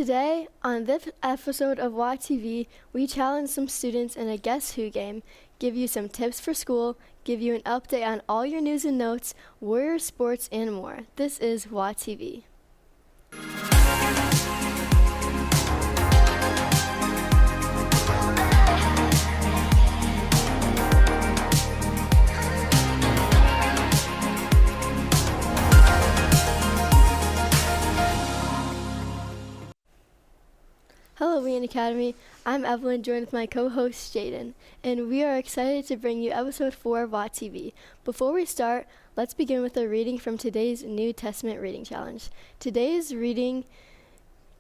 Today, on this episode of WAtv, we challenge some students in a Guess Who game, give you some tips for school, give you an update on all your news and notes, Warrior sports, and more. This is WAtv. Hello, WAN Academy. I'm Evelyn, joined with my co-host Jaden, and we are excited to bring you episode 4 of WAtv. Before we start, let's begin with a reading from today's New Testament reading challenge. Today's reading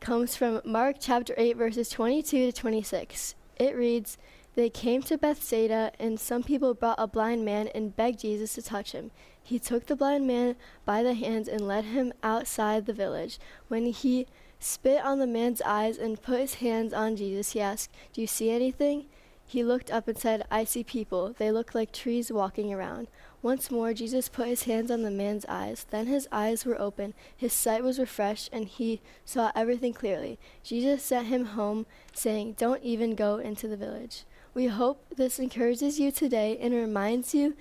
comes from Mark chapter 8, verses 22 to 26. It reads, "They came to Bethsaida, and some people brought a blind man and begged Jesus to touch him. He took the blind man by the hands and led him outside the village. When he spit on the man's eyes and put his hands on Jesus, he asked, 'Do you see anything?' He looked up and said, 'I see people. They look like trees walking around.' Once more, Jesus put his hands on the man's eyes. Then his eyes were open, his sight was refreshed, and he saw everything clearly. Jesus sent him home, saying, 'Don't even go into the village.'" We hope this encourages you today and reminds you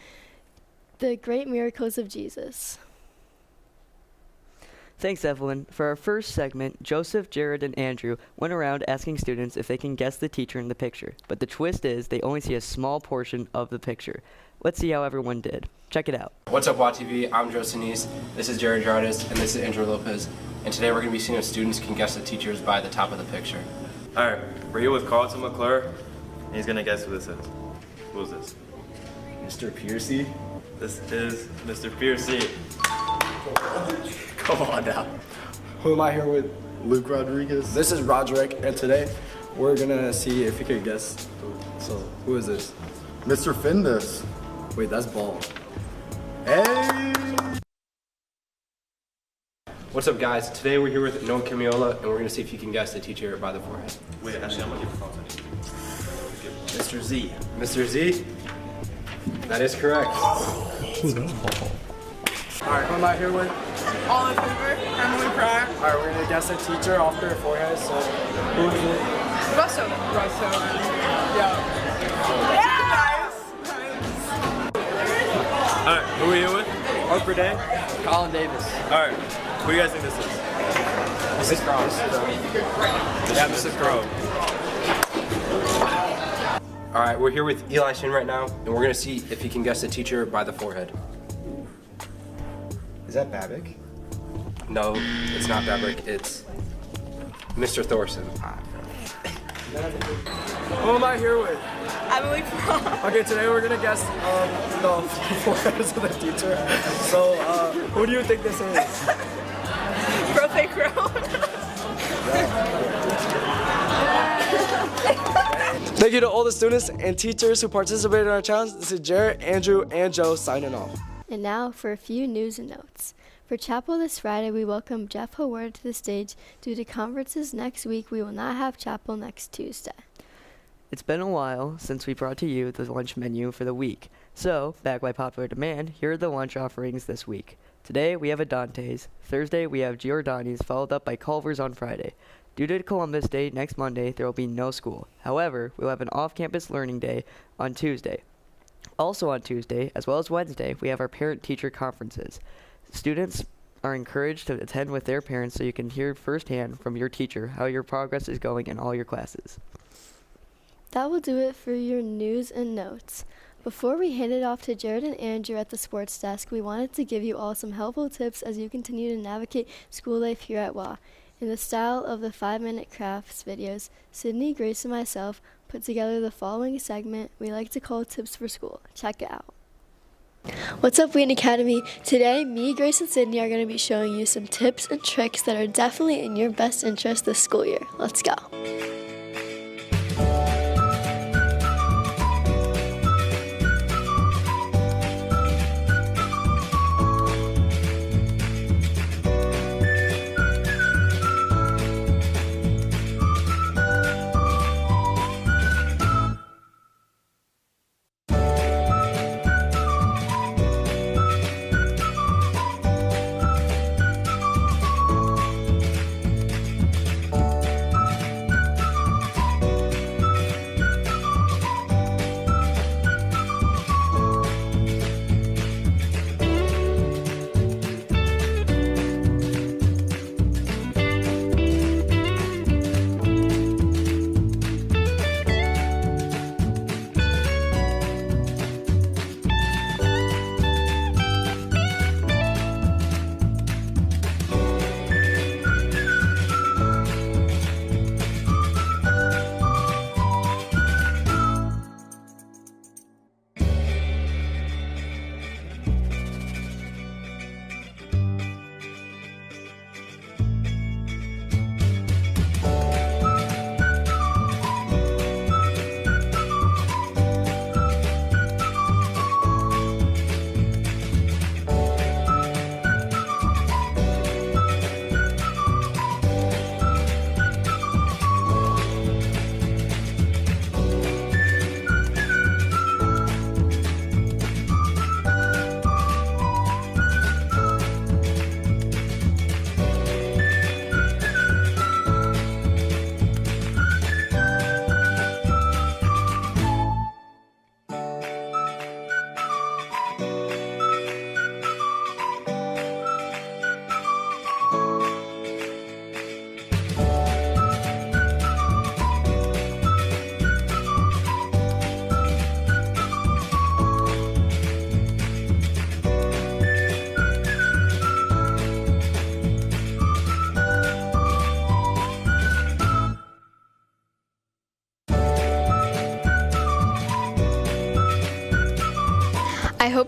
the great miracles of Jesus. Thanks, Evelyn. For our first segment, Joseph, Jared, and Andrew went around asking students if they can guess the teacher in the picture. But the twist is they only see a small portion of the picture. Let's see how everyone did. Check it out. What's up, WATv? I'm Joe Sinise. This is Jared Jardis, and this is Andrew Lopez. And today we're going to be seeing if students can guess the teachers by the top of the picture. Alright, we're here with Carlton McClure, and he's gonna guess who this is. Who is this? Mr. Piercy. This is Mr. Piercy. Come on now. Who am I here with? Luke Rodriguez. This is Roderick, and today we're gonna see if you could guess. So, who is this? Mr. Findus. Wait, that's Ball. Hey! What's up, guys? Today we're here with Noah Camiola, and we're going to see if you can guess the teacher by the forehead. Wait, actually, I'm gonna give Carlton. Mr. Z. Mr. Z? That is correct. Alright, who am I here with? Olive Hoover, Emily Pratt, Alright, we're gonna guess a teacher off their forehead, so who is it? Russo. Yeah. Alright, who are you with? Harper Day. Colin Davis. Alright, who do you guys think this is? Mrs. Cross. Yeah, Mrs. Crow. Alright, we're here with Eli Shin right now, and we're going to see if he can guess the teacher by the forehead. Is that Babic? No, it's not Babrick, it's Mr. Thorson. Who am I here with? Emily Pratt. Okay, today we're gonna guess the foreheads of the teacher. So, who do you think this is? Birthday Crow. Thank you to all the students and teachers who participated in our challenge. This is Jared, Andrew, and Joe signing off. And now for a few news and notes. For chapel this Friday, we welcome Jeff Howard to the stage. Due to conferences next week, we will not have chapel next Tuesday. It's been a while since we brought to you the lunch menu for the week. So, back by popular demand, here are the lunch offerings this week. Today, we have a Dante's. Thursday, we have Giordani's, followed up by Culver's on Friday. Due to Columbus Day next Monday, there will be no school. However, we'll have an off-campus learning day on Tuesday. Also on Tuesday, as well as Wednesday, we have our parent-teacher conferences. Students are encouraged to attend with their parents so you can hear firsthand from your teacher how your progress is going in all your classes. That will do it for your news and notes. Before we hand it off to Jared and Andrew at the sports desk, we wanted to give you all some helpful tips as you continue to navigate school life here at WA. In the style of the 5-minute crafts videos, Sydney, Grace, and myself put together the following segment we like to call Tips for School. Check it out. What's up, WAN Academy? Today, me, Grace, and Sydney are going to be showing you some tips and tricks that are definitely in your best interest this school year. Let's go.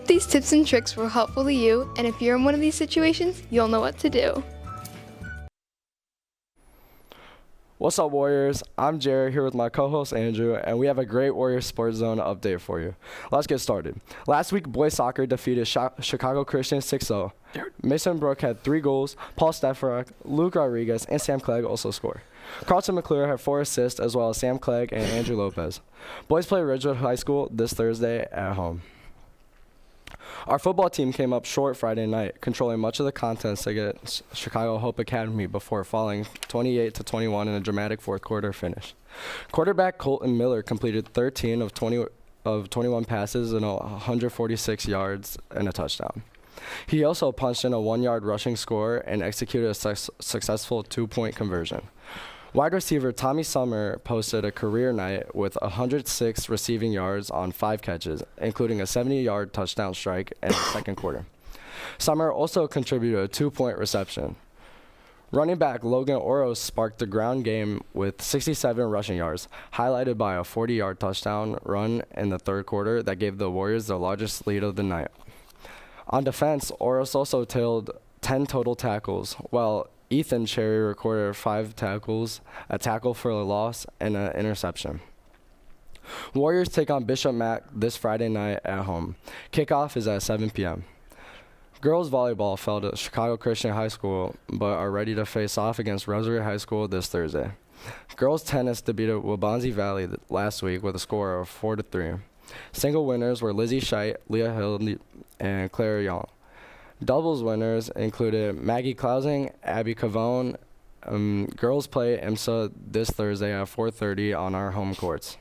hope these tips and tricks were helpful to you, and if you're in one of these situations, you'll know what to do. What's up, Warriors? I'm Jared here with my co-host Andrew, and we have a great Warriors Sports Zone update for you. Let's get started. Last week, boys soccer defeated Chicago Christian 6-0. Mason Brook had 3 goals, Paul Stefrak, Luke Rodriguez, and Sam Clegg also scored. Carlton McClure had 4 assists, as well as Sam Clegg and Andrew Lopez. Boys play Ridgewood High School this Thursday at home. Our football team came up short Friday night, controlling much of the contest against Chicago Hope Academy before falling 28-21 in a dramatic fourth quarter finish. Quarterback Colton Miller completed 13 of 21 passes and 146 yards and a touchdown. He also punched in a 1-yard rushing score and executed a successful 2-point conversion. Wide receiver Tommy Summer posted a career night with 106 receiving yards on 5 catches, including a 70-yard touchdown strike in the second quarter. Summer also contributed a 2-point reception. Running back Logan Oros sparked the ground game with 67 rushing yards, highlighted by a 40-yard touchdown run in the third quarter that gave the Warriors the largest lead of the night. On defense, Oros also tailed 10 total tackles, while Ethan Cherry recorded 5 tackles, a tackle for a loss, and an interception. Warriors take on Bishop Mack this Friday night at home. Kickoff is at 7 p.m. Girls volleyball fell to Chicago Christian High School, but are ready to face off against Rosary High School this Thursday. Girls tennis defeated Wabanzi Valley last week with a score of 4-3. Single winners were Lizzie Scheidt, Leah Hill, and Claire Young. Doubles winners included Maggie Klausing, Abby Cavone. Girls play IMSA this Thursday at 4:30 on our home courts.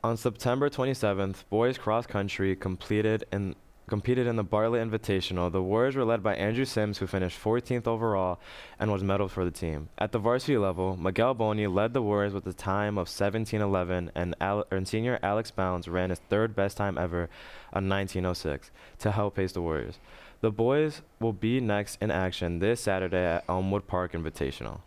On September 27th, boys cross country competed in the Bartlett Invitational. The Warriors were led by Andrew Sims, who finished 14th overall and was medaled for the team. At the varsity level, Miguel Boney led the Warriors with a time of 17:11, and senior Alex Bounds ran his 3rd best time ever on 19:06 to help pace the Warriors. The boys will be next in action this Saturday at Elmwood Park Invitational.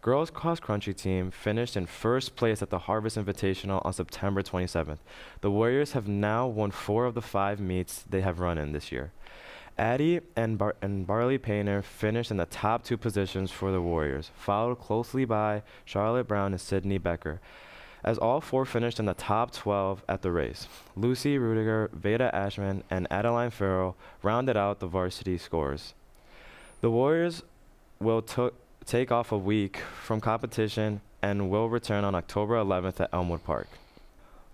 Girls cross-country team finished in first place at the Harvest Invitational on September 27th. The Warriors have now won 4 of the 5 meets they have run in this year. Addie and Barley Painter finished in the top 2 positions for the Warriors, followed closely by Charlotte Brown and Sydney Becker, as all 4 finished in the top 12 at the race. Lucy Rudiger, Veda Ashman, and Adeline Farrell rounded out the varsity scores. The Warriors will take off a week from competition and will return on October 11th at Elmwood Park.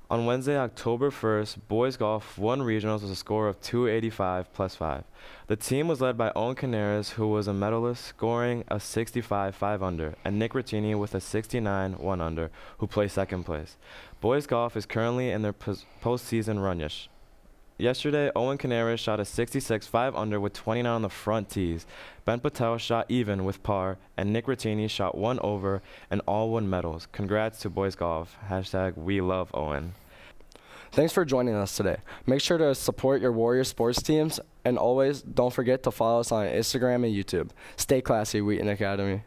On Wednesday, October 1st, boys golf won regionals with a score of 285 plus 5. The team was led by Owen Canaris, who was a medalist, scoring a 65 5-under, and Nick Rattini with a 69 1-under, who placed second place. Boys golf is currently in their postseason run-ish. Yesterday, Owen Canaris shot a 66 5-under with 29 on the front tees. Ben Patel shot even with par, and Nick Rattini shot 1 over and all won medals. Congrats to boys golf. #WeLoveOwen. Thanks for joining us today. Make sure to support your Warrior sports teams, and always don't forget to follow us on Instagram and YouTube. Stay classy, Wheaton Academy.